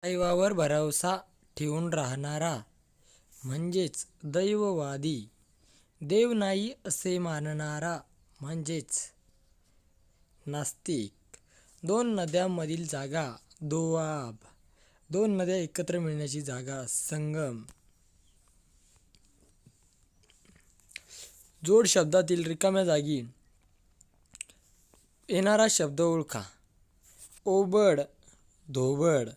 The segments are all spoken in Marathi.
दैवावर भरवसा ठेवून राहणारा म्हणजेच दैववादी. देव नाही असे मानणारा म्हणजेच नास्तिक. दोन नद्यांमधील जागा दोआब. दोन नद्या एकत्र मिळण्याची जागा संगम. जोड शब्दातील रिकाम्या जागी येणारा शब्द ओळखा. ओबड धोबड.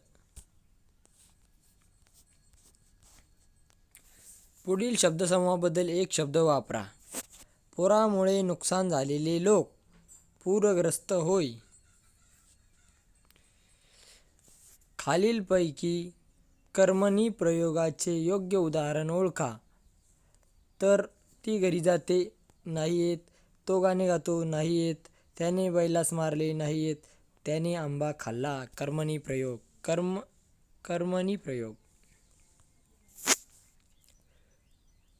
पुढील शब्दसमूहाबद्दल एक शब्द वापरा. पुरामुळे नुकसान झालेले लोक पूरग्रस्त होय. खालीलपैकी कर्मणी प्रयोगाचे योग्य उदाहरण ओळखा. तर ती घरी जाते नाही येत. तो गाणे गातो नाही येत. त्याने बैलास मारले नाही येत. त्याने आंबा खाल्ला. कर्मणी प्रयोग. कर्मणी प्रयोग.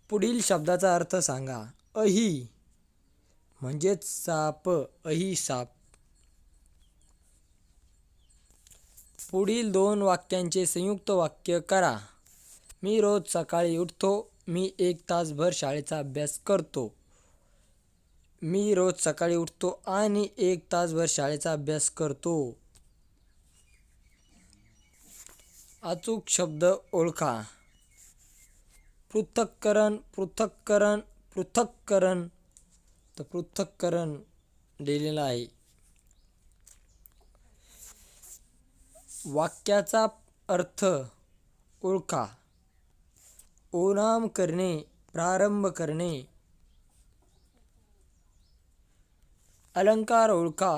पुढील शब्दाचा अर्थ सांगा. अही म्हणजेच साप. अही साप. पुढील दोन वाक्यांचे संयुक्त वाक्य करा. मी रोज सकाळी उठतो. मी 1 तासभर शाळेचा अभ्यास करतो. मी रोज सकाळी उठतो आणि 1 तासभर शाळेचा अभ्यास करतो. अचूक शब्द ओळखा. पृथक्करण. पृथक्करण. पृथक्करण. तर पृथक्करण लिहिलेलं आहे. वाक्याचा अर्थ ओळखा. ओनाम करणे. प्रारंभ करणे. अलंकार ओळखा.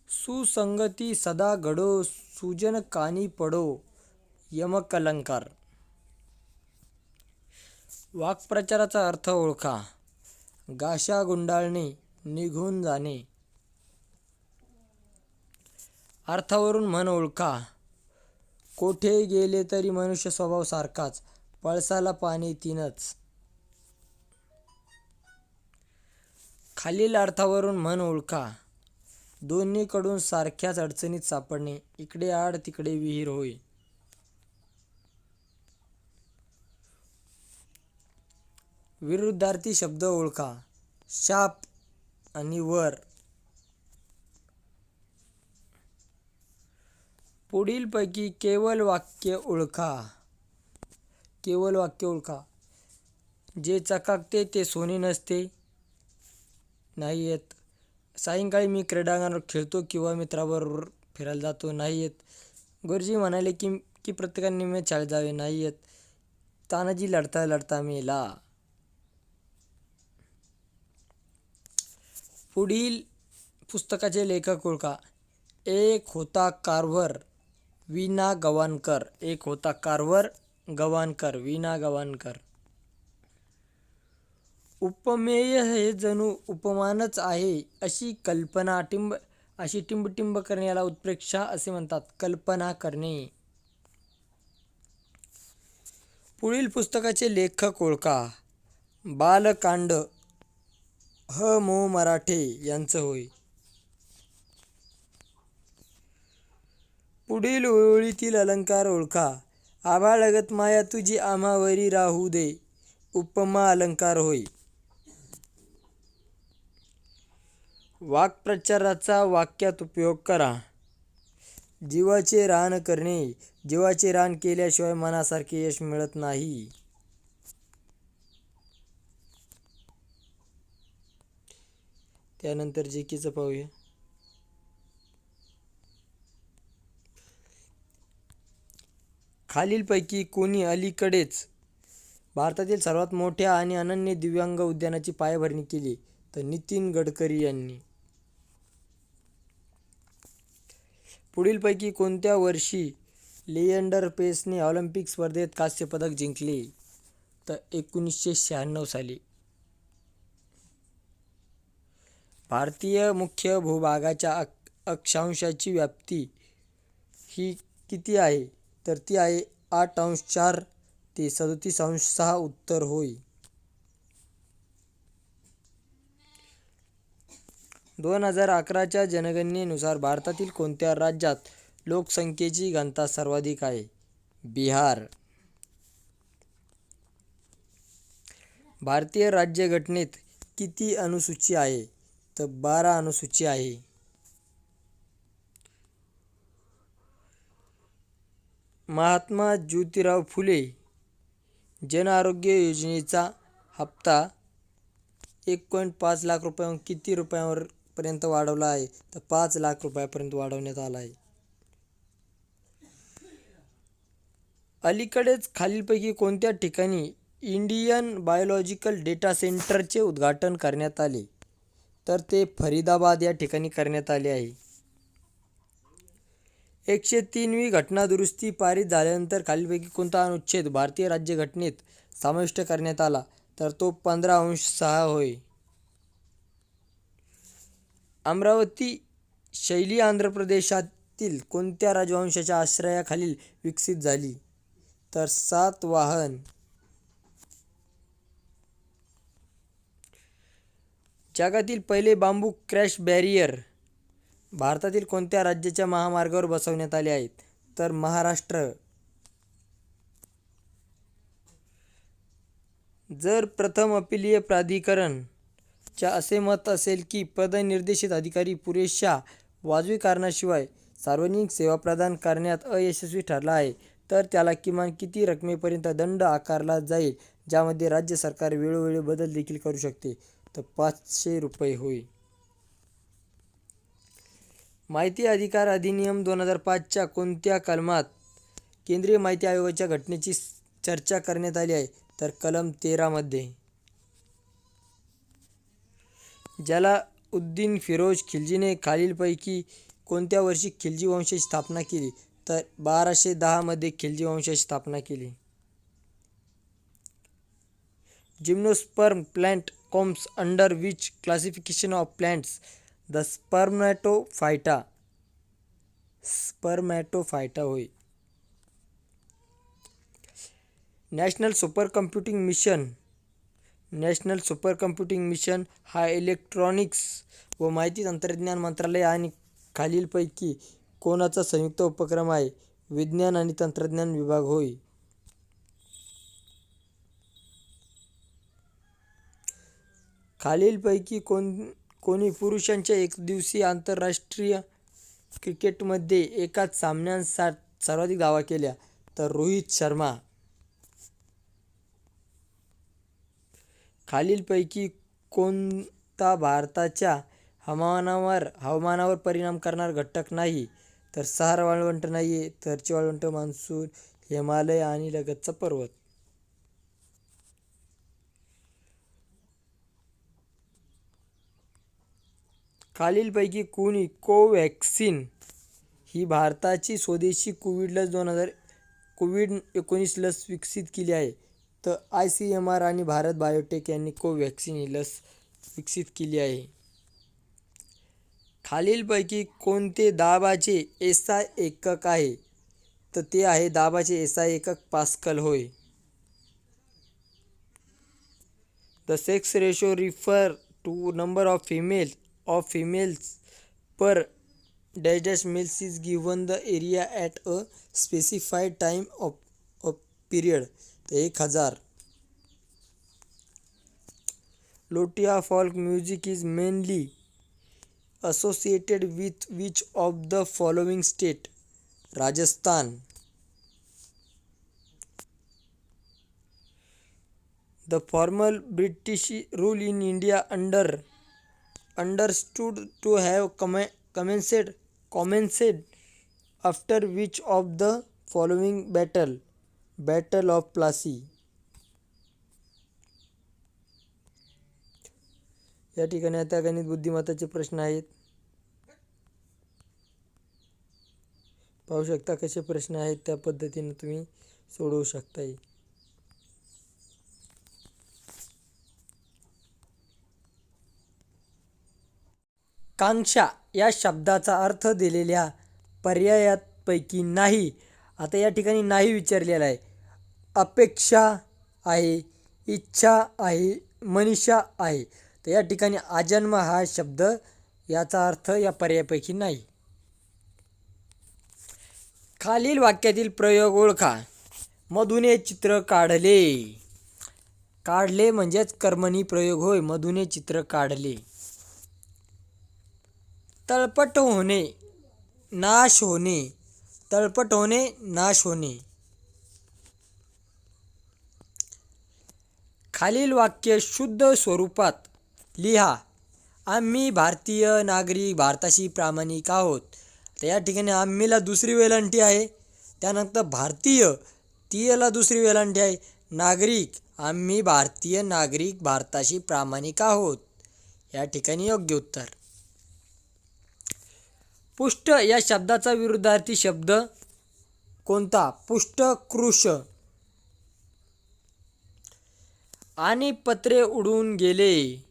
सुसंगती सदा घडो. सुजन कानी पडो. यमक अलंकार. वाक्प्रचाराचा अर्थ ओळखा. गाशा गुंडाळणे. निघून जाणे. अर्थावरून म्हण ओळखा. कोठे गेले तरी मनुष्य स्वभाव सारखाच. पळसाला पाणी तीनच. खालील अर्थावरून म्हण ओळखा. दोन्हीकडून सारख्याच अडचणीत सापडणे. इकडे आड तिकडे विहीर होय. विरुद्धार्थी शब्द ओळखा. शाप आणि वर. पुढीलपैकी केवळ वाक्य ओळखा. केवळ वाक्य ओळखा. जे चकाकते ते सोने नसते. नाही येत. सायंकाळी मी क्रीडांगणावर खेळतो किंवा मित्राबरोबर फिरायला जातो. नाही येत. गुरुजी म्हणाले की प्रत्येकाने नियमित शाळेत जावे. नाही येत. तानाजी लढता लढता मेला. पुढील पुस्तकाचे लेखक ओळखा. एक होता कारवर. वीणा गवाणकर. एक होता कारवर. गवाणकर. वीणा गवाणकर. उपमेय हे जणू उपमानच आहे अशी कल्पना टिंबटिंब करणे याला उत्प्रेक्षा असे म्हणतात. कल्पना करणे. पुढील पुस्तकाचे लेखक ओळखा. बालकांड ह. मो. मराठे यांचं होय. पुढील ओळीतील अलंकार ओळखा. आभाळगत माया तुझी आम्हावरी राहू दे. उपमा अलंकार होय. वाक्प्रचाराचा वाक्यात उपयोग करा. जीवाचे रान करणे. जीवाचे रान केल्याशिवाय मनासारखे यश मिळत नाही. त्यानंतर जेकीचं पाहूया. खालीलपैकी कोणी अलीकडेच भारतातील सर्वात मोठ्या आणि अनन्य दिव्यांग उद्यानाची पायाभरणी केली? तर नितीन गडकरी यांनी. पुढीलपैकी कोणत्या वर्षी लिएंडर पेसने ऑलिम्पिक स्पर्धेत कांस्य पदक जिंकले? तर 1996 साली. भारतीय मुख्य भूभागाच्या अक्षांशाची व्याप्ती ही किती आहे? तर ती आहे 8.4 ते 37.6 उत्तर होय. 2011च्या जनगणनेनुसार भारतातील कोणत्या राज्यात लोकसंख्येची घनता सर्वाधिक आहे? बिहार. भारतीय राज्यघटनेत किती अनुसूची आहे? तर 12 अनुसूची आहे. महात्मा ज्योतिराव फुले जन आरोग्य योजनेचा हप्ता 1.5 लाख रुपयांहून किती रुपयांपर्यंत वाढवला आहे? तर 5 लाख रुपयांपर्यंत वाढवण्यात आला आहे. अलीकडेच खालीलपैकी कोणत्या ठिकाणी इंडियन बायोलॉजिकल डेटा सेंटरचे उद्घाटन करण्यात आले? तर ते फरीदाबाद या ठिकाणी करण्यात आले आहे. 103वी घटना दुरुस्ती पारित झाल्यानंतर खालीलपैकी कोणता अनुच्छेद भारतीय राज्यघटनेत समाविष्ट करण्यात आला? तर तो 15(6) होय. अमरावती शैली आंध्र प्रदेशातील कोणत्या राजवंशाच्या आश्रयाखाली विकसित झाली? तर सातवाहन. जगातील पहिले बांबू क्रॅश बॅरियर भारतातील कोणत्या राज्याच्या महामार्गावर बसवण्यात आले आहेत? तर महाराष्ट्र. जर प्रथम अपीलीय प्राधिकरण च्या असे मत असेल की पदनिर्देशित अधिकारी पुरेशा वाजवी कारणाशिवाय सार्वजनिक सेवा प्रदान करण्यात अयशस्वी ठरला आहे, तर त्याला किमान किती रकमेपर्यंत दंड आकारला जाईल, ज्यामध्ये राज्य सरकार वेळोवेळी बदल देखील करू शकते? तर 500 रुपये होय. माहिती अधिकार अधिनियम 2005 च्या कोणत्या कलमात केंद्रीय माहिती आयोगाच्या घटनेची चर्चा करण्यात आली आहे? तर कलम 13 मध्ये. जलाउद्दीन फिरोज खिल्जीने खालीलपैकी कोणत्या वर्षी खिल्जी वंशाची स्थापना केली? तर 1210 मध्ये खिल्जी वंशाची स्थापना केली. Gymnosperm plant comes under which classification of plants? The spermatophyta. स्पर्मॅटोफायटा होय. नॅशनल सुपर कम्प्युटिंग मिशन हा इलेक्ट्रॉनिक्स व माहिती तंत्रज्ञान मंत्रालय आणि खालीलपैकी कोणाचा संयुक्त उपक्रम आहे? विज्ञान आणि तंत्रज्ञान विभाग होय. खालीलपैकी कोणी पुरुषांच्या एकदिवसीय आंतरराष्ट्रीय क्रिकेटमध्ये एकाच सामन्यात सर्वाधिक धावा केल्या? तर रोहित शर्मा. खालीलपैकी कोणता भारताच्या हवामानावर परिणाम करणारा घटक नाही? तर सहारा वाळवंट नाही, थरची वाळवंट, मान्सून, हिमालय आणि लगतचा पर्वत. खालीलपैकी कोणी कोव्हॅक्सिन ही भारताची स्वदेशी कोविड-19 लस विकसित केली आहे? तर ICMR आणि भारत बायोटेक यांनी कोव्हॅक्सिन ही लस विकसित केली आहे. खालीलपैकी कोणते दाबाचे SI एकक आहे? तर ते आहे दाबाचे SI एकक पास्कल होय. The sex ratio refer to number of females per males is given the area at a specified time of period. तर 1000. लोटिया folk music is mainly associated with which of the following state? Rajasthan. The formal British rule in India understood to have commenced after which of the following battle? Battle of Plassey. या ठिकाणी आता गणित बुद्धिमत्ताचे प्रश्न आहेत. पाहू शकता कसे प्रश्न आहेत, त्या पद्धतीने तुम्ही सोडवू शकता. कांक्षा या शब्दाचा अर्थ दिलेल्या पर्यायांपैकी नाही. आता या ठिकाणी नाही विचारलेला आहे. अपेक्षा आहे, इच्छा आहे, मनीषा आहे. तर या ठिकाणी आजन्म हा शब्द याचा अर्थ या पर्यायापैकी नाही. खालील वाक्यातील प्रयोग ओळखा. मधुने चित्र काढले. काढले म्हणजेच कर्मणी प्रयोग होय. मधुने चित्र काढले. तळपट होणे, नाश होणे. तळपट होणे, नाश होणे. खालील वाक्य शुद्ध स्वरूपात लिहा. आम्ही भारतीय नागरिक भारताशी प्रामाणिक आहोत. तर या ठिकाणी आम्हीला दुसरी वेलांटी आहे. त्यानंतर भारतीय तीयला दुसरी वेलांटी आहे. नागरिक, आम्ही भारतीय नागरिक भारताशी प्रामाणिक आहोत. या ठिकाणी योग्य उत्तर. पुष्ट या शब्दाचा विरुद्धार्थी शब्द कोणता? पुष्ट, कृश. आणि पत्रे उडून गेले.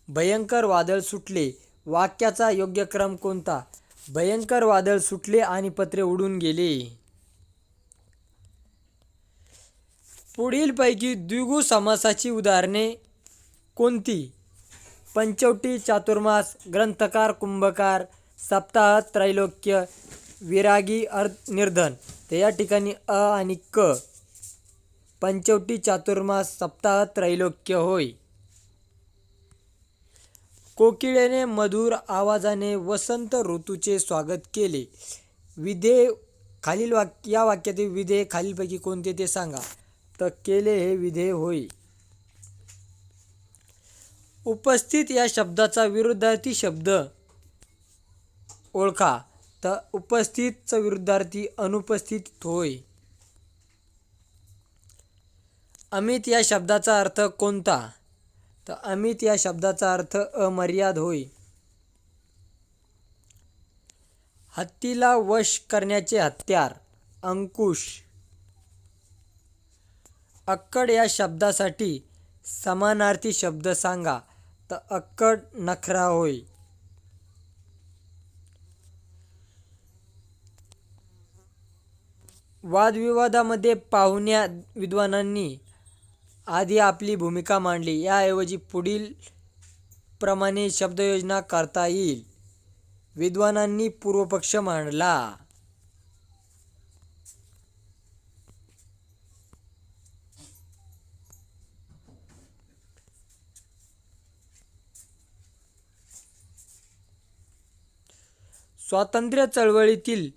भयंकर वादळ सुटले. वाक्याचा योग्य क्रम कोणता? भयंकर वादळ सुटले आणि पत्रे उडून गेले. पुढीलपैकी द्विगु समासाची उदाहरणे कोणती? पंचवटी, चातुर्मास, ग्रंथकार, कुंभकार, सप्ताह, त्रैलोक्य, विरागी, निर्धन. तर या ठिकाणी अ आणि क. पंचवटी, चातुर्मास, सप्ताह, त्रैलोक्य होय. कोकिळेने मधुर आवाजाने वसंत ऋतूचे स्वागत केले. विधेय खालील या वाक्यातील विधेय खालीलपैकी कोणते ते सांगा. तर केले हे विधेय होय. उपस्थित या शब्दाचा विरुद्धार्थी शब्द ओळखा. तर उपस्थितचा विरुद्धार्थी अनुपस्थित होय. अमित या शब्दाचा अर्थ कोणता? तर अमित या शब्दाचा अर्थ अमर्याद होय. हत्तीला वश करण्याचे हत्यार अंकुश. अक्कड या शब्दासाठी समानार्थी शब्द सांगा. तर अक्कड नखरा होय. वादविवादामध्ये पाहुण्या विद्वानांनी आधी आपली भूमिका मांडली. याऐवजी पुढील प्रमाणे शब्दयोजना करता येईल. विद्वानांनी पूर्वपक्ष मांडला. स्वातंत्र्य चळवळीतील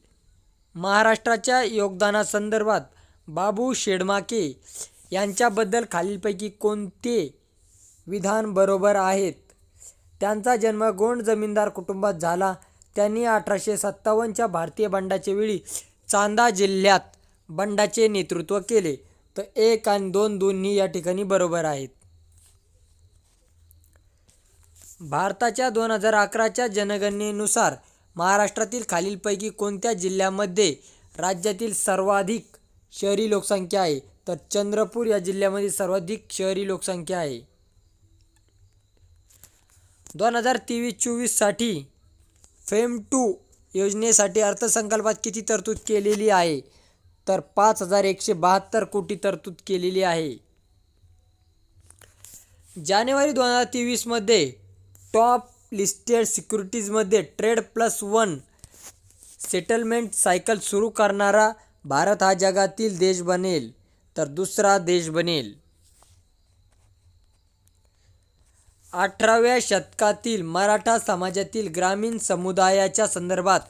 महाराष्ट्राच्या योगदानासंदर्भात बाबू शेडमाके यांच्याबद्दल खालीलपैकी कोणते विधान बरोबर आहेत? त्यांचा जन्म गोंड जमीनदार कुटुंबात झाला. त्यांनी 1857च्या भारतीय बंडाच्या वेळी चांदा जिल्ह्यात बंडाचे नेतृत्व केले. तर 1 आणि 2 दोन्ही या ठिकाणी बरोबर आहेत. भारताच्या 2011च्या जनगणनेनुसार महाराष्ट्रातील खालीलपैकी कोणत्या जिल्ह्यामध्ये राज्यातील सर्वाधिक शहरी लोकसंख्या आहे? तर चंद्रपूर या जिल्ह्यामध्ये सर्वाधिक शहरी लोकसंख्या आहे. 2023-24 साठी फेम 2 योजनेसाठी अर्थसंकल्पात किती तरतूद केलेली आहे? तर 5,172 कोटी तरतूद केलेली आहे. जानेवारी 2023 मध्ये टॉप लिस्टेड सिक्युरिटीजमध्ये ट्रेड+1 सेटलमेंट सायकल सुरू करणारा भारत हा जगातील देश बनेल. तर दुसरा देश बनेल. 18व्या शतकातील मराठा समाजातील ग्रामीण समुदायाच्या संदर्भात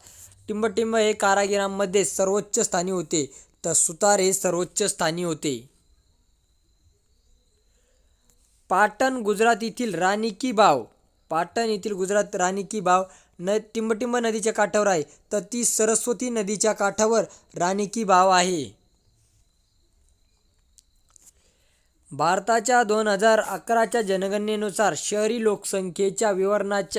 टिंबटिंब हे कारागिरांमध्ये सर्वोच्च स्थानी होते. तर सुतार हे सर्वोच्च स्थानी होते. पाटण गुजरात येथील राणी की बाव. पाटण येथील गुजरात राणी की बाव टिंबटिंब नदीच्या काठावर आहे. तर ती सरस्वती नदीच्या काठावर राणी की बाव आहे. भारताच्या 2011च्या जनगणनेनुसार शहरी लोकसंख्येच्या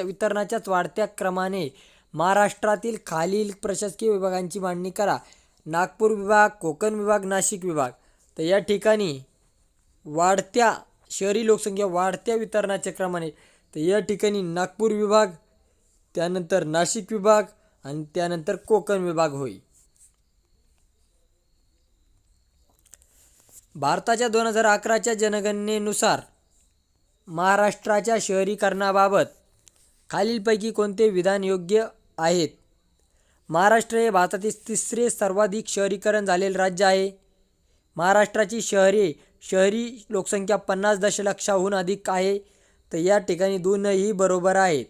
वितरणाच्याच वाढत्या क्रमाने महाराष्ट्रातील खालील प्रशासकीय विभागांची मांडणी करा. नागपूर विभाग, कोकण विभाग, नाशिक विभाग. तर या ठिकाणी वाढत्या शहरी लोकसंख्या वाढत्या वितरणाच्या क्रमाने तर या ठिकाणी नागपूर विभाग, त्यानंतर नाशिक विभाग आणि त्यानंतर कोकण विभाग होय. भारताच्या 2011च्या जनगणनेनुसार महाराष्ट्राच्या शहरीकरणाबाबत खालीलपैकी कोणते विधान योग्य आहेत? महाराष्ट्र हे भारतातील तिसरे सर्वाधिक शहरीकरण झालेले राज्य आहे. महाराष्ट्राची शहरी लोकसंख्या 50 दशलक्षाहून अधिक आहे. तर या ठिकाणी दोनही बरोबर आहेत.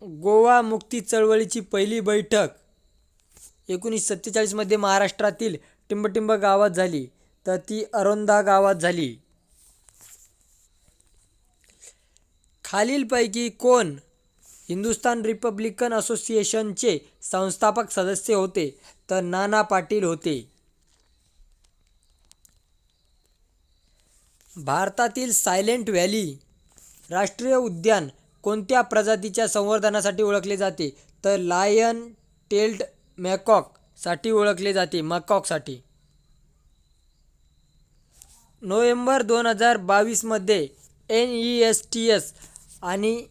गोवा मुक्ती चळवळीची पहिली बैठक 1947 मध्ये महाराष्ट्रातील टिंबटिंब गावात झाली. तर ती अरोंदा गावात झाली. खालीलपैकी कोण हिंदुस्थान रिपब्लिकन असोसिएशनचे संस्थापक सदस्य होते? तर नाना पाटील होते. भारतातील सायलेंट व्हॅली राष्ट्रीय उद्यान कोणत्या प्रजातीच्या संवर्धनासाठी ओळखले जाते? तर लायन टेल्ड मॅकॉक साठी ओळखले जाते. मॅकॉकसाठी. नोव्हेंबर 2022 मध्ये NESTS आणि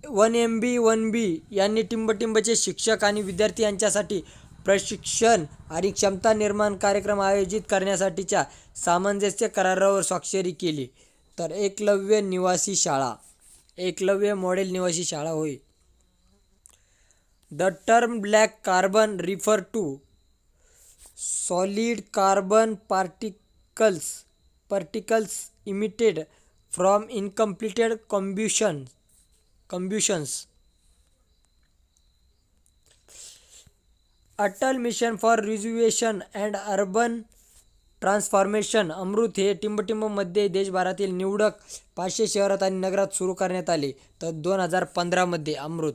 1MB यांनी टिंबटिंबचे शिक्षक आणि विद्यार्थी यांच्यासाठी प्रशिक्षण आणि क्षमता निर्माण कार्यक्रम आयोजित करण्यासाठीच्या सामंजस्य करारावर स्वाक्षरी केली. तर एकलव्य मॉडेल निवासी शाळा होय. The term black carbon refer to solid carbon particles emitted from incompleted combustions. Atal mission for rejuvenation and urban transformation AMRUT हे टिंबटिंबमध्ये देशभरातील निवडक 500 शहरात आणि नगरात सुरू करण्यात आले. तर 2015 मध्ये अमृत.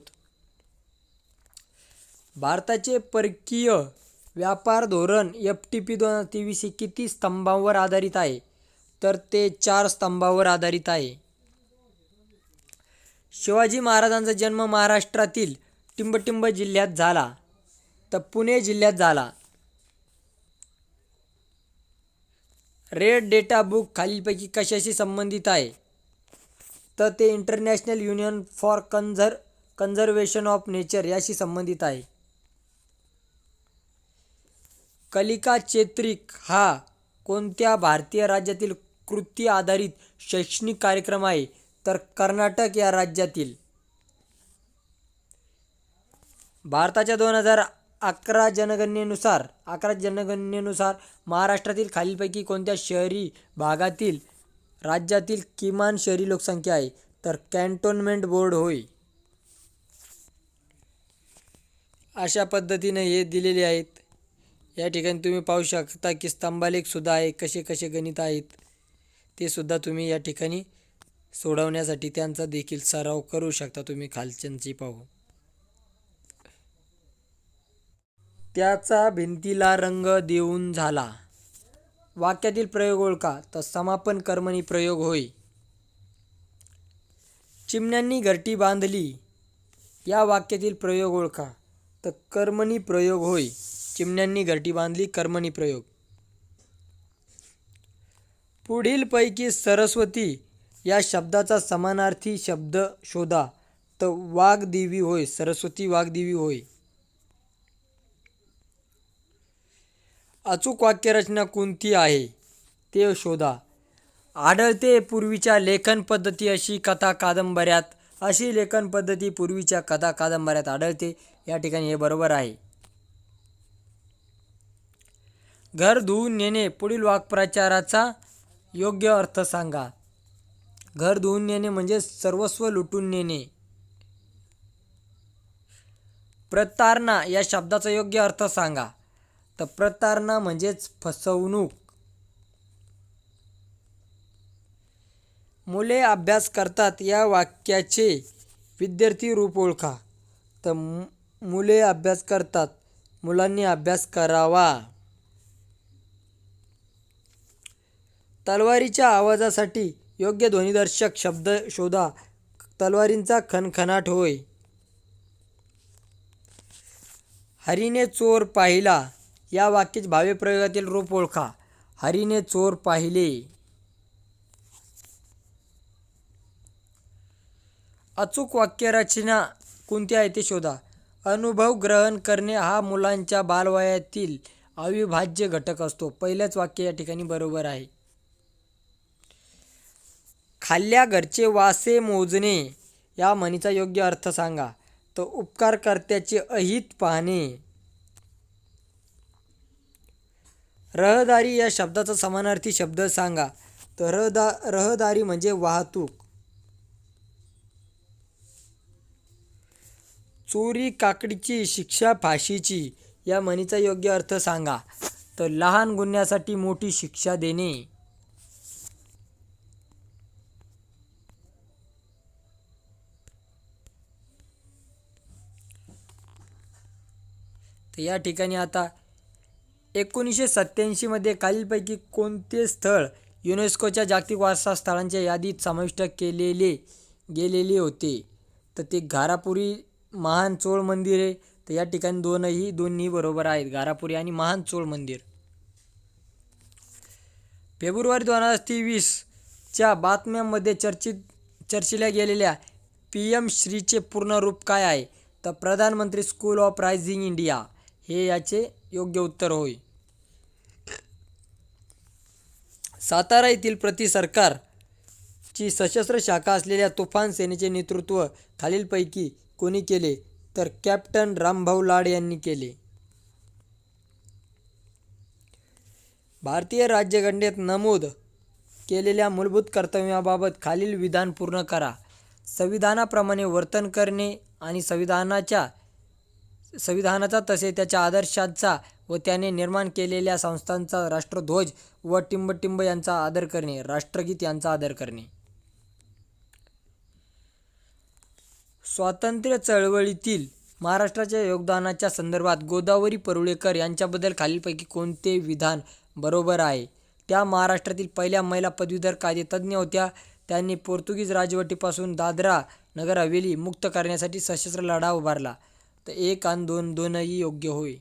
भारताचे परकीय व्यापार धोरण FTP 2023 किती स्तंभांवर आधारित आहे? तर ते 4 स्तंभांवर आधारित आहे. शिवाजी महाराजांचा जन्म महाराष्ट्रातील टिंबटिंब जिल्ह्यात झाला. तर पुणे जिल्ह्यात झाला. रेड डेटा बुक खालीलपैकी कशाशी संबंधित आहे? तर ते international union for conservation of nature याशी संबंधित आहे. कलिका चैत्रिक हा कोणत्या भारतीय राज्यातील कृती आधारित शैक्षणिक कार्यक्रम आहे? तर कर्नाटक या राज्यातील. भारताच्या 2011 जनगणनेनुसार महाराष्ट्रातील खालीलपैकी कोणत्या शहरी भागातील राज्यातील किमान शहरी लोकसंख्या आहे? तर कॅन्टोन्मेंट बोर्ड होय. अशा पद्धतीने हे दिलेले आहेत. या ठिकाणी तुम्ही पाहू शकता की स्तंभालेख सुद्धा आहे. कसे गणित आहेत ते सुद्धा तुम्ही या ठिकाणी सोडवण्यासाठी त्यांचा देखील सराव करू शकता. तुम्ही खालच्यांची पाहू. त्याचा भिंतीला रंग देऊन झाला. वाक्यातील प्रयोग ओळखा. तर समापन कर्मणी प्रयोग होय. चिमण्यांनी घरटी बांधली या वाक्यातील प्रयोग ओळखा. तर कर्मणी प्रयोग होय. चिमण्यांनी घरटी बांधली कर्मणी प्रयोग. पुढीलपैकी सरस्वती या शब्दाचा समानार्थी शब्द शोधा. तर वाग्देवी होय. सरस्वती वाग्देवी होय. अचूक वाक्यरचना कोणती आहे ते शोधा. आढळते पूर्वीच्या लेखन पद्धती अशी लेखन पद्धती पूर्वीच्या कथा कादंबऱ्यात आढळते. या ठिकाणी हे बरोबर आहे. घर धुवून नेणे पुढील वाक्प्रचाराचा योग्य अर्थ सांगा. घर धुवून नेणे म्हणजे सर्वस्व लुटून नेणे. प्रतारणा या शब्दाचा योग्य अर्थ सांगा. तर प्रतारणा म्हणजेच फसवणूक. मुले अभ्यास करतात या वाक्याचे विद्यार्थी रूप ओळखा. तर मुले अभ्यास करतात. मुलांनी अभ्यास करावा. तलवारीच्या आवाजासाठी योग्य ध्वनिदर्शक शब्द शोधा. तलवारींचा खणखणाट होय. हरीने चोर पाहिला या वाक्याचे भावी प्रयोगातील रूप ओळखा. हरीने चोर पाहिले. अचूक वाक्यरचना कोणती आहे ते शोधा. अनुभव ग्रहण करणे हा मुलांच्या बालवयातील अविभाज्य घटक असतो. पहिलेच वाक्य या ठिकाणी बरोबर आहे. खाल्ल्या घरचे वासे मोजणे या म्हणीचा योग्य अर्थ सांगा. तर उपकारकर्त्याचे अहित पाहणे. रहदारी या शब्दाचा समानार्थी शब्द सांगा. तर रहदारी म्हणजे वाहतूक. चोरी काकडीची शिक्षा फाशीची या म्हणीचा योग्य अर्थ सांगा. तर लहान गुन्ह्यासाठी मोठी शिक्षा देणे. तर या ठिकाणी आता 1987 मध्ये खालीलपैकी कोणते स्थळ युनेस्कोच्या जागतिक वारसा स्थळांच्या यादीत समाविष्ट केलेले गेलेले होते? तर ते घारापुरी महान चोळ मंदिर आहे. तर या ठिकाणी दोन्ही बरोबर आहेत, घारापुरी आणि महान चोळ मंदिर. फेब्रुवारी 2023 च्या बातम्यांमध्ये चर्चिल्या गेलेल्या PM श्रीचे पूर्ण रूप काय आहे? तर प्रधानमंत्री स्कूल ऑफ रायझिंग इंडिया हे याचे योग्य उत्तर होय. सातारा येथील सरकार ची सशस्त्र शाखा असलेल्या तुफान सेनेचे नेतृत्व खालीलपैकी कोणी केले? तर कॅप्टन रामभाऊ लाड यांनी केले. भारतीय राज्यघटनेत नमूद केलेल्या मूलभूत कर्तव्याबाबत खालील विधान पूर्ण करा. संविधानाप्रमाणे वर्तन करणे आणि संविधानाचा तसेच त्याच्या आदर्शांचा व त्याने निर्माण केलेल्या संस्थांचा राष्ट्रध्वज व टिंबटिंब यांचा आदर करणे, राष्ट्रगीत यांचा आदर करणे. स्वातंत्र्य चळवळीतील महाराष्ट्राच्या योगदानाच्या संदर्भात गोदावरी परुळेकर यांच्याबद्दल खालीलपैकी कोणते विधान बरोबर आहे? त्या महाराष्ट्रातील पहिल्या महिला पदवीधर कायदेतज्ञ होत्या. त्यांनी पोर्तुगीज राजवटीपासून दादरा नगर हवेली मुक्त करण्यासाठी सशस्त्र लढा उभारला. तर 1 आणि 2 दोनही योग्य होय.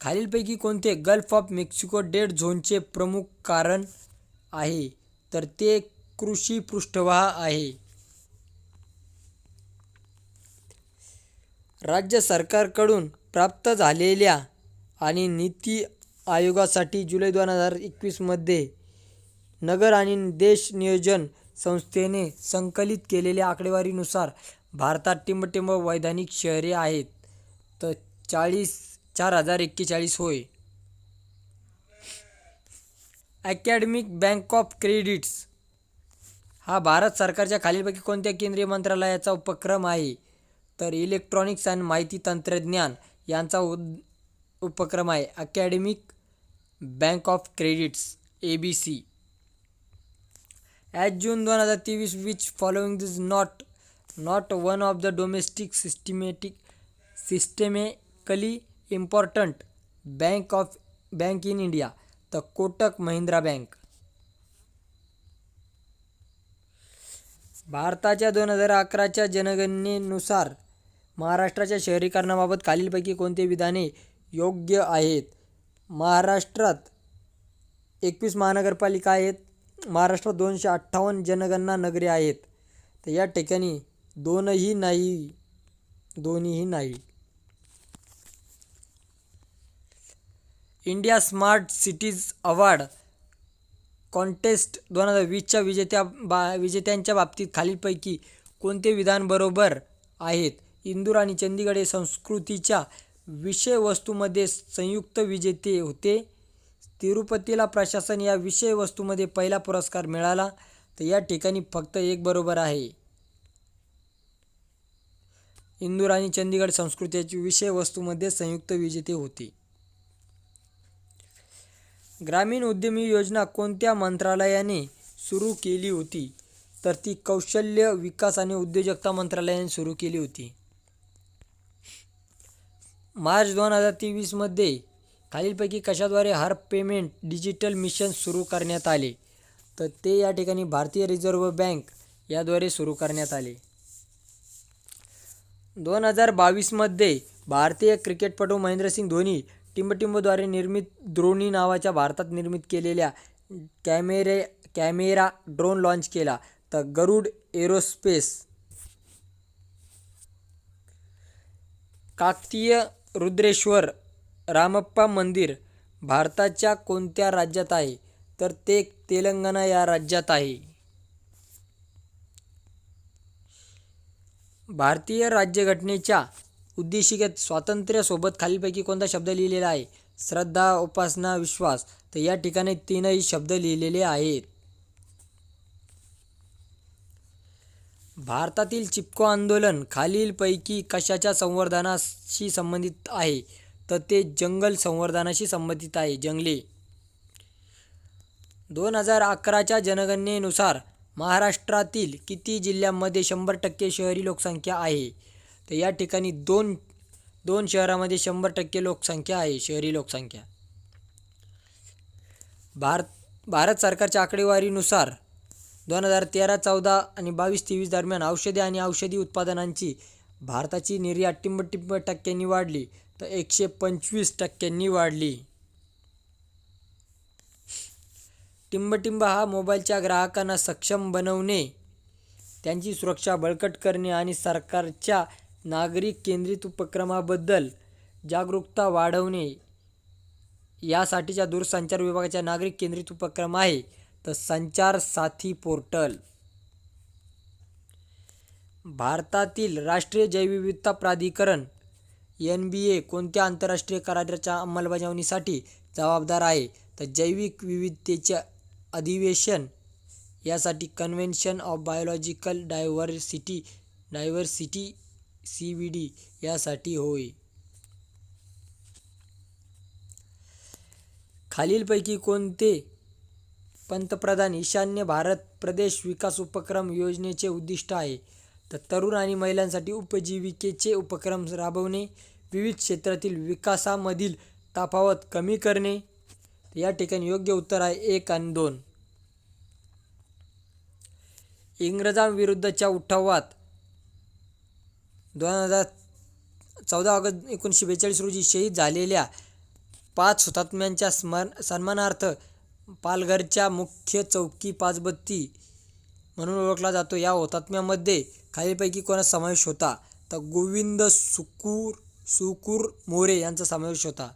खालीलपैकी कोणते गल्फ ऑफ मेक्सिको डेड झोनचे प्रमुख कारण आहे? तर ते कृषी पृष्ठभाग आहे. राज्य सरकारकडून प्राप्त झालेल्या आणि नीती आयोगासाठी जुलै 2021 मध्ये नगर आणि देश नियोजन संस्थेने संकलित केलेल्या आकडेवारीनुसार भारतात टिंबटिंब वैधानिक शहरे आहेत. तर 4041 होय. अकॅडमिक बँक ऑफ क्रेडिट्स हा भारत सरकारच्या खालीलपैकी कोणत्या केंद्रीय मंत्रालयाचा उपक्रम आहे? तर इलेक्ट्रॉनिक्स आणि माहिती तंत्रज्ञान यांचा उपक्रम आहे academic bank of credits ABC. As June 2023 which following is not one of the domestic systemically important bank in India? तर कोटक महिंद्रा बँक. भारताच्या 2011च्या जनगणनेनुसार महाराष्ट्राच्या शहरीकरणाबाबत खालीलपैकी कोणते विधाने योग्य आहेत? महाराष्ट्रात 21 महानगरपालिका आहेत. महाराष्ट्रात 258 जनगणना नगरे आहेत. तर या ठिकाणी दोन्ही नाही. India smart cities award contest 2020 च्या विजेत्यांच्या बाबतीत खालीलपैकी कोणते विधान बरोबर आहेत? इंदूर आणि चंदीगड हे संस्कृतीच्या विषयवस्तूमध्ये संयुक्त विजेते होते. तिरुपतीला प्रशासन या विषयवस्तूमध्ये पहिला पुरस्कार मिळाला. तर या ठिकाणी फक्त एक बरोबर आहे. इंदूर आणि चंदीगड संस्कृतीच्या विषयवस्तूमध्ये संयुक्त विजेते होते. ग्रामीण उद्यमी योजना कोणत्या मंत्रालयाने सुरू केली होती? तर ती कौशल्य विकास आणि उद्योजकता मंत्रालयाने सुरू केली होती. मार्च 2023 मध्ये खालीलपैकी कशाद्वारे हर पेमेंट डिजिटल मिशन सुरू करण्यात आले? तर ते या ठिकाणी भारतीय रिझर्व्ह बँक याद्वारे सुरू करण्यात आले. 2022 मध्ये भारतीय क्रिकेटपटू महेंद्रसिंग धोनी टिंबटिंबद्वारे निर्मित द्रोणी नावाच्या भारतात निर्मित केलेल्या कॅमेरा ड्रोन लॉन्च केला. तर गरुड एरोस्पेस. काकतीय रुद्रेश्वर रामप्पा मंदिर भारताच्या कोणत्या राज्यात आहे? तर ते तेलंगणा या राज्यात आहे. भारतीय राज्यघटनेच्या उद्देशिकेत स्वातंत्र्यासोबत खालीलपैकी कोणता शब्द लिहिलेला आहे? श्रद्धा, उपासना, विश्वास. तर या ठिकाणी तीनही शब्द लिहिलेले आहेत. भारतातील चिपको आंदोलन खालीलपैकी कशाच्या संवर्धनाशी संबंधित आहे? तर ते जंगल संवर्धनाशी संबंधित आहे, जंगले. 2011च्या जनगणनेनुसार महाराष्ट्रातील किती जिल्ह्यांमध्ये 100% शहरी लोकसंख्या आहे? तर या ठिकाणी दोन शहरामध्ये 100% लोकसंख्या आहे, शहरी लोकसंख्या. भारत सरकारच्या आकडेवारीनुसार 2013-14 आणि 22-23 दरम्यान औषधे आणि औषधी उत्पादनांची भारताची निर्यात टिंब टक्क्यांनी वाढली, तर 125% वाढली. टिंब हा मोबाईलच्या ग्राहकांना सक्षम बनवणे, त्यांची सुरक्षा बळकट करणे आणि सरकारच्या नागरिक केंद्रित उपक्रमाबद्दल जागरूकता वाढवणे यासाठीच्या दूरसंचार विभागाचा नागरिक केंद्रित उपक्रम आहे. तर संचार साथी पोर्टल. भारतातील राष्ट्रीय जैवविविधता प्राधिकरण NBA कोणत्या आंतरराष्ट्रीय कराराच्या अंमलबजावणीसाठी जबाबदार आहे? तर जैविक विविधतेचे अधिवेशन यासाठी convention of biological diversity CBD यासाठी होय. खालीलपैकी कोणते पंतप्रधान ईशान्य भारत प्रदेश विकास उपक्रम योजनेचे उद्दिष्ट आहे? तर तरुण आणि महिलांसाठी उपजीविकेचे उपक्रम राबवणे, विविध क्षेत्रातील विकासामधील तफावत कमी करणे. या ठिकाणी योग्य उत्तर आहे 1 आणि 2. इंग्रजांविरुद्धच्या उठावात 14 ऑगस्ट 1942 रोजी शहीद झालेल्या 5 हुतात्म्यांच्या सन्मानार्थ पालघरच्या मुख्य चौकी पाचबत्ती म्हणून ओळखला जातो. या हुतात्म्यांमध्ये खालीलपैकी कोणाचा समावेश होता? तर गोविंद सुकुर मोरे यांचा समावेश होता.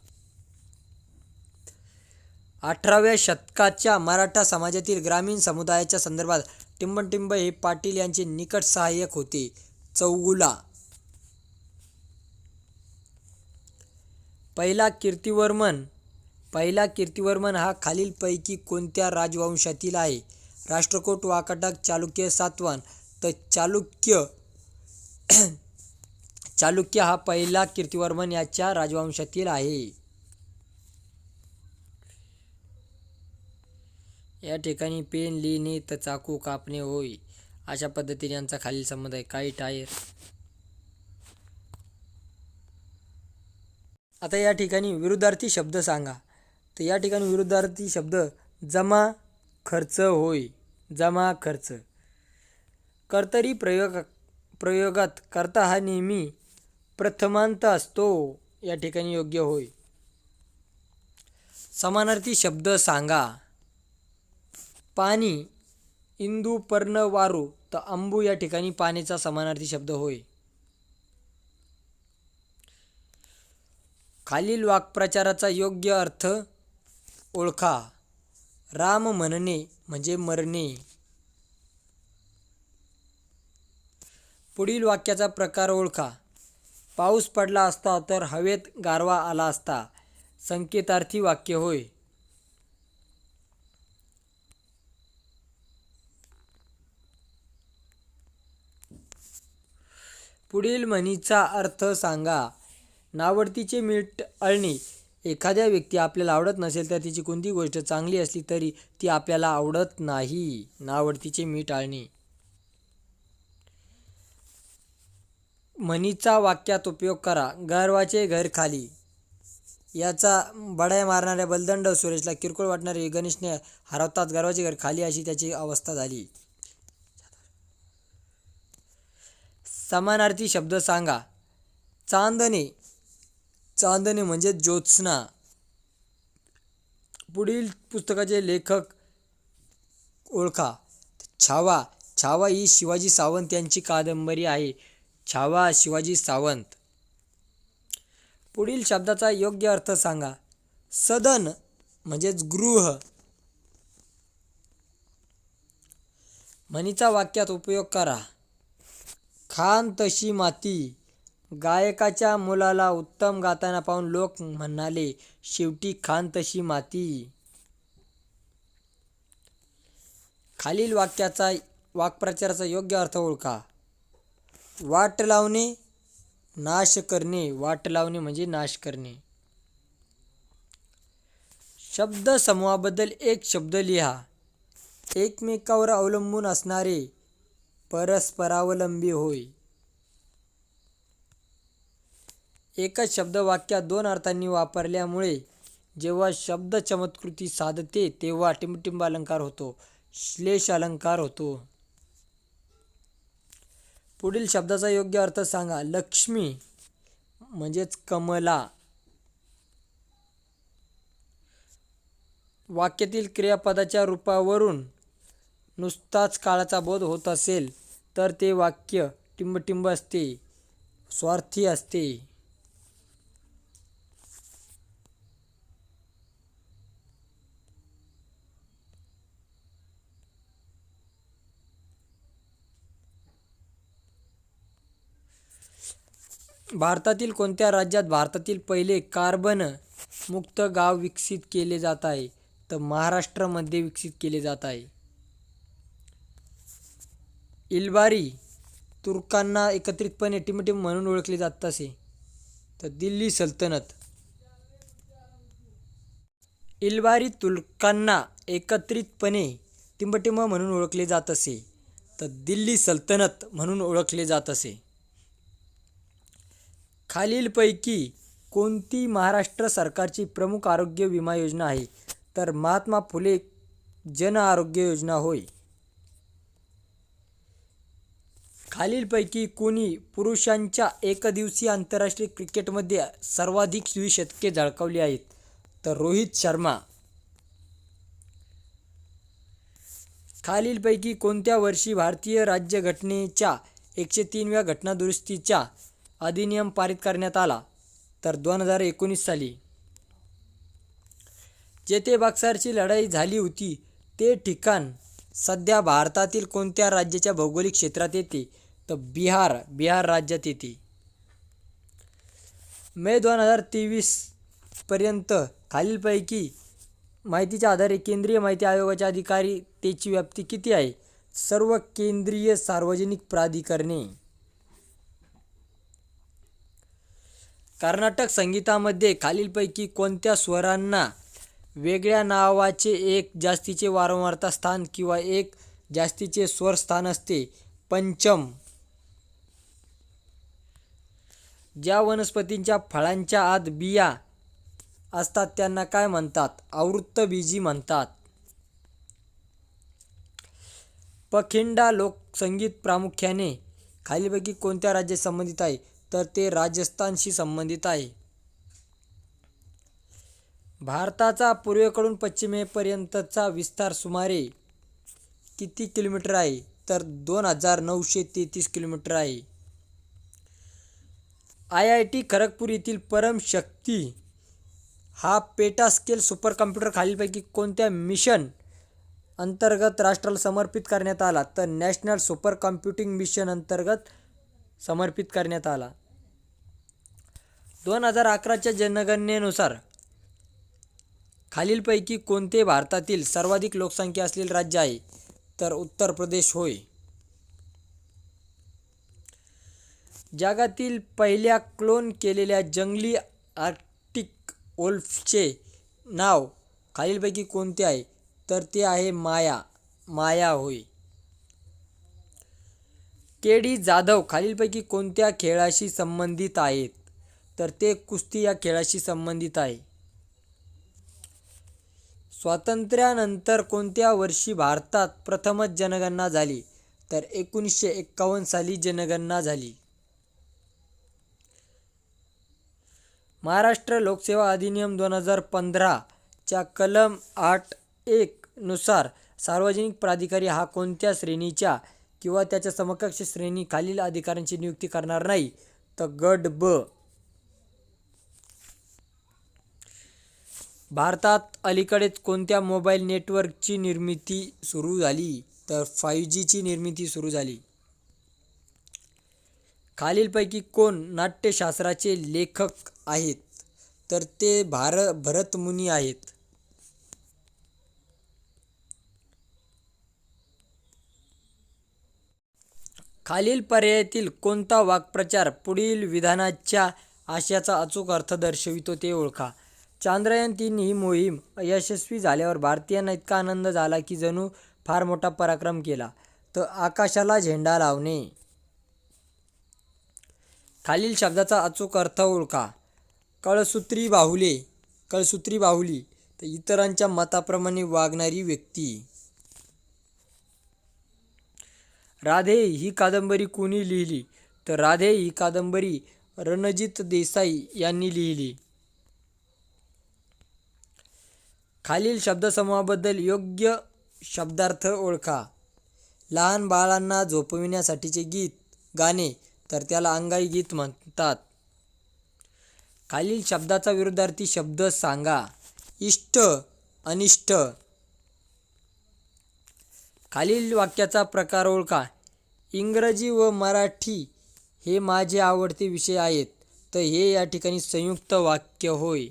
18व्या शतकाच्या मराठा समाजातील ग्रामीण समुदायाच्या संदर्भात टिंब हे पाटील यांचे निकट सहाय्यक होते. चौगुला. पहिला कीर्तिवर्मन हा खालीलपैकी कोणत्या राजवंशातील आहे? राष्ट्रकूट, वाकाटक, चालुक्य, सातवाहन. तर चालुक्य हा पहिला कीर्तिवर्मन याच्या राजवंशातील आहे. या ठिकाणी पेन लिहिणे तर चाकू कापणे होय. अशा पद्धतीने यांचा खालील संबंध आहे. काईट आहे. आता या ठिकाणी विरुद्धार्थी शब्द सांगा. तर या ठिकाणी विरुद्धार्थी शब्द जमा खर्च होय. जमा खर्च. कर्तरी प्रयोगात कर्ता हा नेहमी प्रथमांत असतो. या ठिकाणी योग्य होय. समानार्थी शब्द सांगा. पाणी, इंदू, पर्ण, वारू. तर अंबू या ठिकाणी पाण्याचा समानार्थी शब्द होय. खालील वाक्प्रचाराचा योग्य अर्थ ओळखा. राम म्हणणे म्हणजे मरणे. पुढील वाक्याचा प्रकार ओळखा. पाऊस पडला असता तर हवेत गारवा आला असता. संकेतार्थी वाक्य होय. पुढील म्हणीचा अर्थ सांगा. नावडतीचे मीठ अळणे. एखाद्या व्यक्ती आपल्याला आवडत नसेल तर तिची कोणती गोष्ट चांगली असली तरी ती आपल्याला आवडत नाही. नावडतीचे मीठ अळणे. म्हणीचा वाक्यात उपयोग करा. गर्वाचे घर खाली. याचा बडाया मारणाऱ्या बलदंड सुरेशला किरकोळ वाटणारे गणेशने हरवताच गर्वाचे घर खाली अशी त्याची अवस्था झाली. समानार्थी शब्द सांगा. चांदणे. चांदणे म्हणजे ज्योत्स्ना. पुढील पुस्तकाचे लेखक ओळखा. छावा. छावा ही शिवाजी सावंत यांची कादंबरी आहे. छावा शिवाजी सावंत. पुढील शब्दाचा योग्य अर्थ सांगा. सदन म्हणजेच गृह. म्हणीचा वाक्यात उपयोग करा. खान तशी माती. गायकाच्या मुलाला उत्तम गाताना पाहून लोक म्हणाले, शेवटी खान तशी माती. खालील वाक्प्रचाराचा योग्य अर्थ ओळखा. वाट लावणे, नाश करणे. वाट लावणे म्हणजे नाश करणे. शब्द समूहाबद्दल एक शब्द लिहा. एकमेकावर अवलंबून असणारे, परस्परावलंबी होय. एकच शब्द वाक्यात दोन अर्थांनी वापरल्यामुळे जेव्हा शब्द चमत्कृती साधते तेव्हा टिंबटिंब अलंकार होतो, श्लेष अलंकार होतो. पुढील शब्दाचा योग्य अर्थ सांगा. लक्ष्मी म्हणजेच कमला. वाक्यातील क्रियापदाच्या रूपावरून नुसताच काळाचा बोध होत असेल तर ते वाक्य टिंबटिंब असते, स्वार्थी असते. भारतातील कोणत्या राज्यात भारतातील पहिले कार्बन मुक्त गाव विकसित केले जात आहे? तर महाराष्ट्रामध्ये विकसित केले जात आहे. इल्बारी तुर्कांना एकत्रितपणे टिंबटिंब म्हणून ओळखले जात असे तर दिल्ली सल्तनत. इल्बारी तुर्कांना एकत्रितपणे टिंबटिंब म्हणून ओळखले जात असे तर दिल्ली सल्तनत म्हणून ओळखले जात असे. खालीलपैकी कोणती महाराष्ट्र सरकारची प्रमुख आरोग्य विमा योजना आहे? तर महात्मा फुले जन आरोग्य योजना होय. खालीलपैकी कोणी पुरुषांच्या एकदिवसीय आंतरराष्ट्रीय क्रिकेटमध्ये सर्वाधिक द्विशतके झळकावली आहेत? तर रोहित शर्मा. खालीलपैकी कोणत्या वर्षी भारतीय राज्यघटनेच्या 103व्या घटनादुरुस्तीचा अधिनियम पारित करण्यात आला? तर 2019 साली. जेथे बक्सरची लढाई झाली होती ते ठिकाण सध्या भारतातील कोणत्या राज्याच्या भौगोलिक क्षेत्रात येते? तर बिहार राज्यात येते. मे 2023 पर्यंत खालीलपैकी माहितीच्या आधारे केंद्रीय माहिती आयोगाच्या अधिकारितेची व्याप्ती किती आहे? सर्व केंद्रीय सार्वजनिक प्राधिकरणे. कर्नाटक संगीतामध्ये खालीलपैकी कोणत्या स्वरांना वेगळ्या नावाचे एक जास्तीचे वारंवारता स्थान किंवा एक जास्तीचे स्वर स्थान असते? पंचम. ज्या वनस्पतींच्या फळांच्या आत बिया असतात त्यांना काय म्हणतात? आवृत्तबीजी म्हणतात. पखिंडा लोकसंगीत प्रामुख्याने खालीलपैकी कोणत्या राज्याशी संबंधित आहे? तर ते राजस्थानशी संबंधित आहे. भारताचा पूर्वेकडून पश्चिमेपर्यंतचा विस्तार सुमारे किती किलोमीटर आहे? तर 2933 किलोमीटर आहे. IIT खरगपूर येथील परम शक्ती हा पेटास्केल सुपर कॉम्प्युटर खालीलपैकी कोणत्या मिशन अंतर्गत राष्ट्राला समर्पित करण्यात आला? तर नॅशनल सुपर कॉम्प्युटिंग मिशन अंतर्गत समर्पित करण्यात आला. 2011च्या जनगणनेनुसार खालीलपैकी कोणते भारतातील सर्वाधिक लोकसंख्या असलेले राज्य आहे? तर उत्तर प्रदेश होय. जगातील पहिल्या क्लोन केलेल्या जंगली आर्क्टिक वोल्फचे नाव खालीलपैकी कोणते आहे? तर ते आहे माया होय. केडी जाधव खालीलपैकी कोणत्या खेळाशी संबंधित आहेत? तर ते कुस्ती या खेळाशी संबंधित आहे. स्वातंत्र्यानंतर कोणत्या वर्षी भारतात प्रथमच जनगणना झाली? तर 1951 साली जनगणना झाली. महाराष्ट्र लोकसेवा अधिनियम 2015 च्या कलम 8(1) नुसार सार्वजनिक प्राधिकारी हा कोणत्या श्रेणीच्या किंवा त्याच्या समकक्ष श्रेणी खालील अधिकाऱ्यांची नियुक्ती करणार नाही? तर गट ब. भारतात अलीकडेच कोणत्या मोबाईल नेटवर्कची निर्मिती सुरू झाली? तर 5G ची निर्मिती सुरू झाली. खालीलपैकी कोण नाट्यशास्त्राचे लेखक आहेत? तर ते भरतमुनी आहेत. खालील पर्यायातील कोणता वाक्प्रचार पुढील विधानाच्या आशयाचा अचूक अर्थ दर्शवितो ते ओळखा. चांद्रयान-3 ही मोहीम यशस्वी झाल्यावर भारतीयांना इतका आनंद झाला की जणू फार मोठा पराक्रम केला. तर आकाशाला झेंडा लावणे. खालील शब्दाचा अचूक अर्थ ओळखा. कळसूत्री बाहुले. कळसूत्री बाहुली तर इतरांच्या मताप्रमाणे वागणारी व्यक्ती. राधे ही कादंबरी कोणी लिहिली? तर राधे ही कादंबरी रणजित देसाई यांनी लिहिली. खालील शब्दसमूहाबद्दल योग्य शब्दार्थ ओळखा. लहान बाळांना झोपविण्यासाठीचे गाणे तर त्याला अंगाई गीत म्हणतात. खालील शब्दाचा विरुद्धार्थी शब्द सांगा. इष्ट, अनिष्ट. खालील वाक्याचा प्रकार ओळखा. इंग्रजी व मराठी हे माझे आवडते विषय आहेत. तर हे या ठिकाणी संयुक्त वाक्य होय.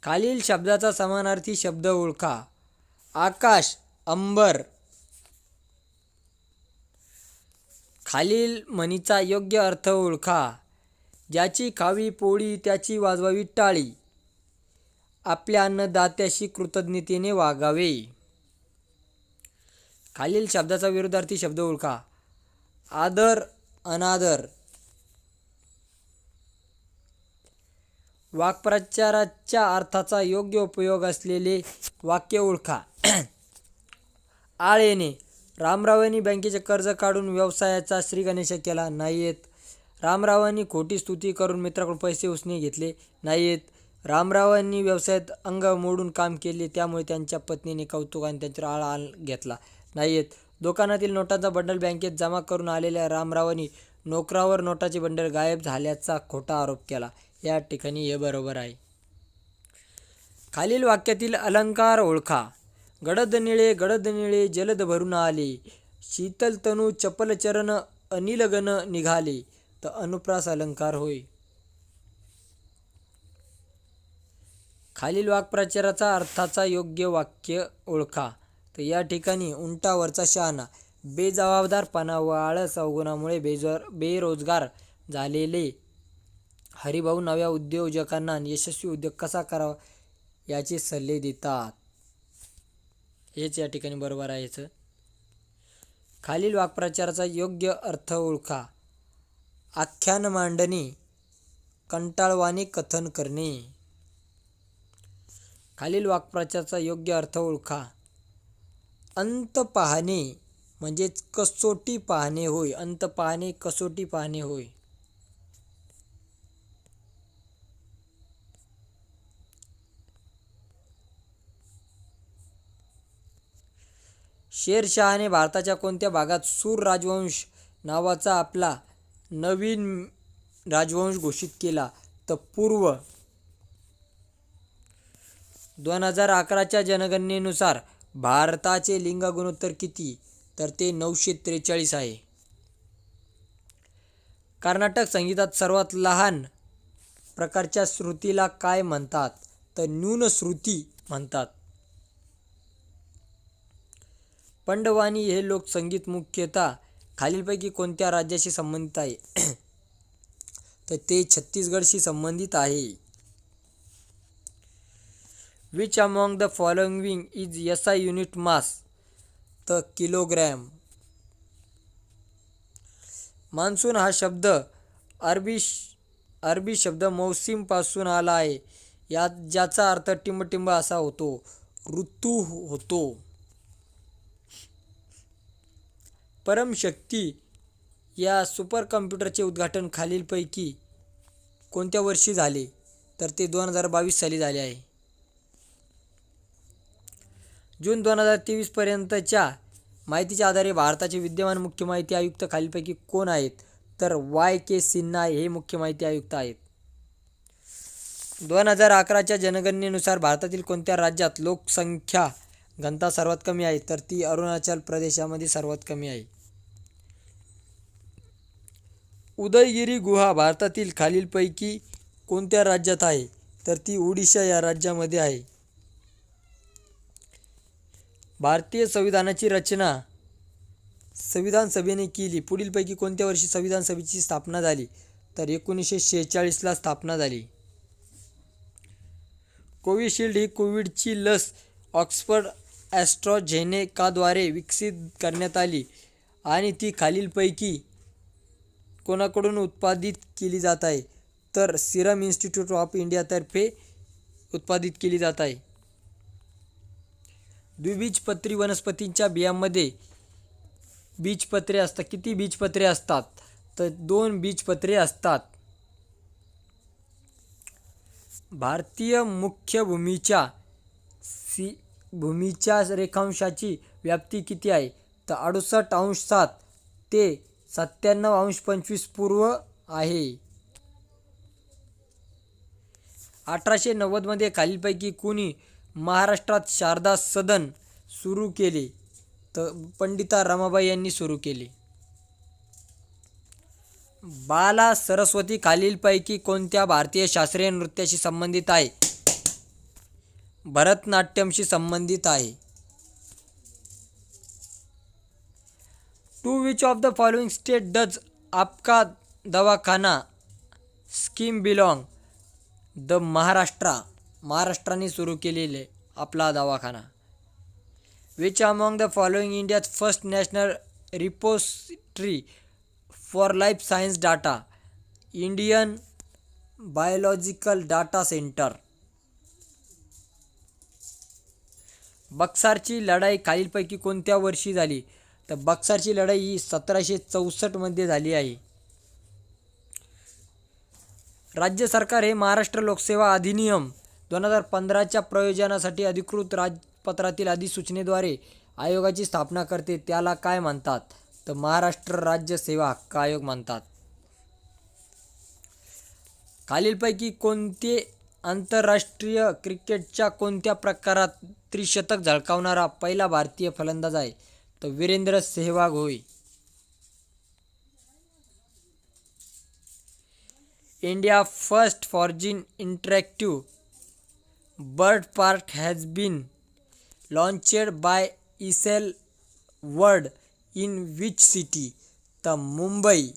खालील शब्दाचा समानार्थी शब्द ओळखा. आकाश, अंबर. खालील म्हणीचा योग्य अर्थ ओळखा. ज्याची खावी पोळी त्याची वाजवावी टाळी. आपल्या अन्नदात्याशी कृतज्ञतेने वागावे. खालील शब्दाचा विरुद्धार्थी शब्द ओळखा. आदर, अनादर. वाक्प्रचाराच्या अर्थाचा योग्य उपयोग असलेले वाक्य ओळखा. आळ येणे. रामरावांनी बँकेचे कर्ज काढून व्यवसायाचा श्रीगणेशा केला. नाही येत. रामरावांनी खोटी स्तुती करून मित्राकडून पैसे उसने घेतले. नाही येत. रामरावांनी व्यवसायात अंग मोडून काम केले, त्यामुळे त्यांच्या पत्नीने कौतुकाने त्यांच्यावर आळ घेतला. नाही येत. दुकानातील नोटांचा बंडल बँकेत जमा करून आलेल्या रामरावांनी नोकरावर नोटाचे बंडल गायब झाल्याचा खोटा आरोप केला. या ठिकाणी हे बरोबर आहे. खालील वाक्यातील अलंकार ओळखा. गडद निळे जलद भरून आले. शीतल तनू चपल चरण अनिलगन निघाले. तर अनुप्रास अलंकार होय. खालील वाक्प्रचाराचा अर्थाचा योग्य वाक्य ओळखा. तर या ठिकाणी उंटावरचा शहाणा. बेजबाबदारपणा व आळस अवगुणामुळे बेरोजगार झालेले हरिभाऊ नव्या उद्योजकांना यशस्वी उद्योग कसा करावा याचे सल्ले देतात. हेच या ठिकाणी बरोबर आहे. याचं खालील वाक्प्रचाराचा योग्य अर्थ ओळखा. आख्यान मांडणे, कंटाळवाणे कथन करणे. खालील वाक्प्रचाराचा योग्य अर्थ ओळखा. अंत पाहणे म्हणजेच कसोटी पाहणे होय. अंत पाहणे, कसोटी पाहणे होय. शेरशहाने भारताच्या कोणत्या भागात सूर राजवंश नावाचा आपला नवीन राजवंश घोषित केला? तर पूर्व. 2011च्या जनगणनेनुसार भारताचे लिंग गुणोत्तर किती? तर ते 943 आहे. कर्नाटक संगीतात सर्वात लहान प्रकारच्या श्रुतीला काय म्हणतात? तर न्यूनश्रुती म्हणतात. पंडवानी हे लोकसंगीत मुख्यतः खालीलपैकी कोणत्या राज्याशी संबंधित आहे? तर ते छत्तीसगडशी संबंधित आहे. Which among the following is SI unit mass? तर किलोग्रॅम. मान्सून हा शब्द अरबी शब्द मौसिम पासून आला आहे. ज्याचा अर्थ टिंबटिंब असा होतो. ऋतू होतो. परमशक्ती या सुपर कॉम्प्युटरचे उद्घाटन खालीलपैकी कोणत्या वर्षी झाले? तर ते 2022 साली झाले आहे. जून 2023 पर्यंतच्या माहितीच्या आधारे भारताचे विद्यमान मुख्य माहिती आयुक्त खालीलपैकी कोण आहेत? तर YK सिन्हा हे मुख्य माहिती आयुक्त आहेत. 2011च्या जनगणनेनुसार भारतातील कोणत्या राज्यात लोकसंख्या घनता सर्वात कमी आहे? तर ती अरुणाचल प्रदेशामध्ये सर्वात कमी आहे. उदयगिरी गुहा भारतातील खालीलपैकी कोणत्या राज्यात आहे? तर ती ओडिशा या राज्यामध्ये आहे. भारतीय संविधानाची रचना संविधान सभेने केली. पुढीलपैकी कोणत्या वर्षी संविधान सभेची स्थापना झाली? तर 1946ला स्थापना झाली. कोविशिल्ड ही कोविडची लस ऑक्सफर्ड ॲस्ट्राझेनेकाद्वारे विकसित करण्यात आली आणि ती खालीलपैकी कोणाकडून उत्पादित केली जात आहे? तर सिरम इन्स्टिट्यूट ऑफ इंडियातर्फे उत्पादित केली जात आहे. द्विबीजपत्री वनस्पतींच्या बियांमध्ये बीजपत्रे असतात. किती बीजपत्रे असतात? तर 2 बीजपत्रे असतात. भारतीय मुख्य भूमीच्या रेखांशाची व्याप्ती किती आहे? तर 68.7 ते 97.25 पूर्व आहे. 1890 मध्ये खालीलपैकी कोणी महाराष्ट्रात शारदा सदन सुरू केले? तर पंडिता रमाबाई यांनी सुरू केले. बाला सरस्वती खालीलपैकी कोणत्या भारतीय शास्त्रीय नृत्याशी संबंधित आहे? भरतनाट्यमशी संबंधित आहे. To which of the following state does Aapka Dawakhana scheme belong? The महाराष्ट्राने सुरू केलेले आपला दवाखाना. Which among the following India's first national repository for life science data? Indian biological data centre. बक्सारची लढाई खालीलपैकी कोणत्या वर्षी झाली? तर बक्सारची लढाई ही 1764 मध्ये झाली आहे. राज्य सरकार हे महाराष्ट्र लोकसेवा अधिनियम 2015च्या प्रयोजनासाठी अधिकृत राजपत्रातील अधिसूचनेद्वारे आयोगाची स्थापना करते. त्याला काय म्हणतात? तर महाराष्ट्र राज्य सेवा हक्क आयोग म्हणतात. खालीलपैकी कोणते आंतरराष्ट्रीय क्रिकेटच्या कोणत्या प्रकारात त्रिशतक झळकावणारा पहिला भारतीय फलंदाज आहे? तर वीरेंद्र सेहवाग होय. India first foreign interactive bird park has been launched by Essel world in which city? तर मुंबई.